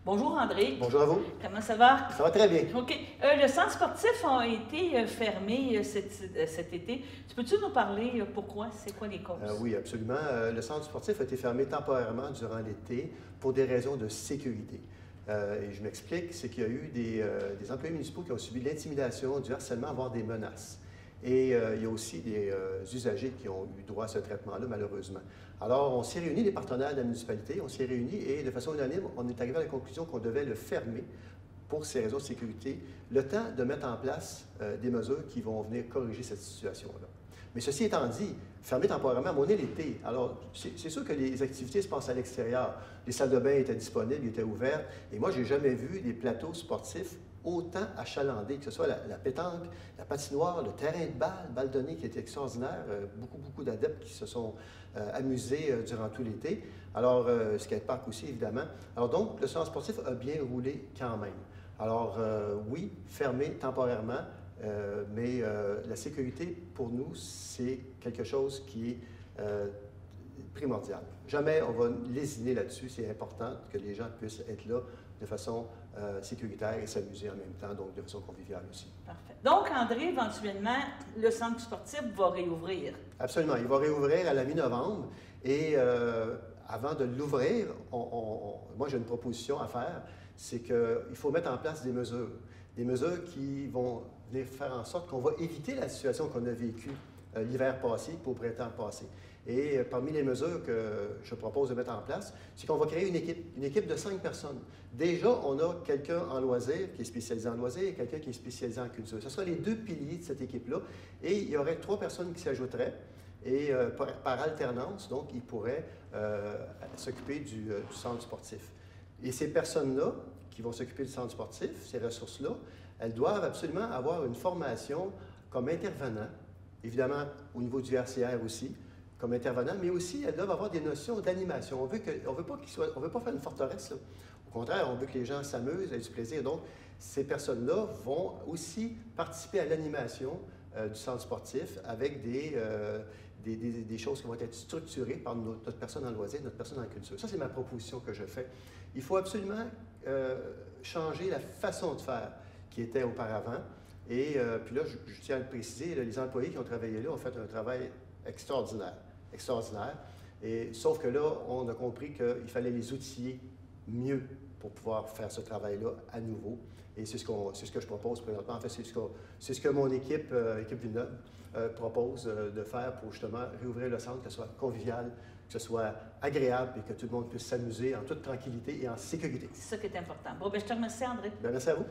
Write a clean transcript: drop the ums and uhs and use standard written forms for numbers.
Bonjour André. Bonjour à vous. Comment ça va? Ça va très bien. OK. Le centre sportif a été fermé cet été. Tu peux-tu nous parler pourquoi? C'est quoi les causes? Oui, absolument. Le centre sportif a été fermé temporairement durant l'été pour des raisons de sécurité. Et je m'explique, c'est qu'il y a eu des employés municipaux qui ont subi de l'intimidation, du harcèlement, voire des menaces. Et il y a aussi des usagers qui ont eu droit à ce traitement-là, malheureusement. Alors, on s'est réunis, les partenaires de la municipalité, on s'est réunis et de façon unanime, on est arrivé à la conclusion qu'on devait le fermer pour ces raisons de sécurité, le temps de mettre en place des mesures qui vont venir corriger cette situation-là. Mais ceci étant dit, fermer temporairement, on est l'été. Alors, c'est sûr que les activités se passent à l'extérieur. Les salles de bain étaient disponibles, étaient ouvertes. Et moi, je n'ai jamais vu des plateaux sportifs autant achalandés, que ce soit la pétanque, la patinoire, le terrain de balle donné qui était extraordinaire. Beaucoup d'adeptes qui se sont amusés durant tout l'été. Alors, skatepark aussi, évidemment. Alors donc, le centre sportif a bien roulé quand même. Alors, oui, fermé temporairement, mais la sécurité, pour nous, c'est quelque chose qui est primordial. Jamais on va lésiner là-dessus. C'est important que les gens puissent être là de façon sécuritaire et s'amuser en même temps, donc de façon conviviale aussi. Parfait. Donc, André, éventuellement, le centre sportif va réouvrir. Absolument. Il va réouvrir à la mi-novembre et avant de l'ouvrir, moi j'ai une proposition à faire, c'est qu'il faut mettre en place des mesures qui vont venir faire en sorte qu'on va éviter la situation qu'on a vécue l'hiver passé pour au printemps passé. Et parmi les mesures que je propose de mettre en place, c'est qu'on va créer une équipe de 5 personnes. Déjà, on a quelqu'un en loisirs qui est spécialisé en loisirs et quelqu'un qui est spécialisé en culture. Ce sera les deux piliers de cette équipe-là. Et il y aurait 3 personnes qui s'ajouteraient. Et par alternance, donc, ils pourraient s'occuper du centre sportif. Et ces personnes-là, qui vont s'occuper du centre sportif, ces ressources-là, elles doivent absolument avoir une formation comme intervenant, évidemment au niveau du RCR aussi, comme intervenant, mais aussi elles doivent avoir des notions d'animation. On veut pas faire une forteresse, là. Au contraire, on veut que les gens s'amusent, aient du plaisir. Donc, ces personnes-là vont aussi participer à l'animation du centre sportif avec des choses qui vont être structurées par notre personne en loisir, notre personne en culture. Ça, c'est ma proposition que je fais. Il faut absolument changer la façon de faire qui était auparavant. Et puis là, je tiens à le préciser, les employés qui ont travaillé là ont fait un travail extraordinaire. Et, sauf que là, on a compris qu'il fallait les outiller mieux pour pouvoir faire ce travail-là à nouveau. Et c'est ce que je propose présentement. En fait, c'est ce que mon équipe Villeneuve, propose de faire pour justement réouvrir le centre, que ce soit convivial, que ce soit agréable et que tout le monde puisse s'amuser en toute tranquillité et en sécurité. C'est ça qui est important. Bon, bien, je te remercie, André. Bien, merci à vous.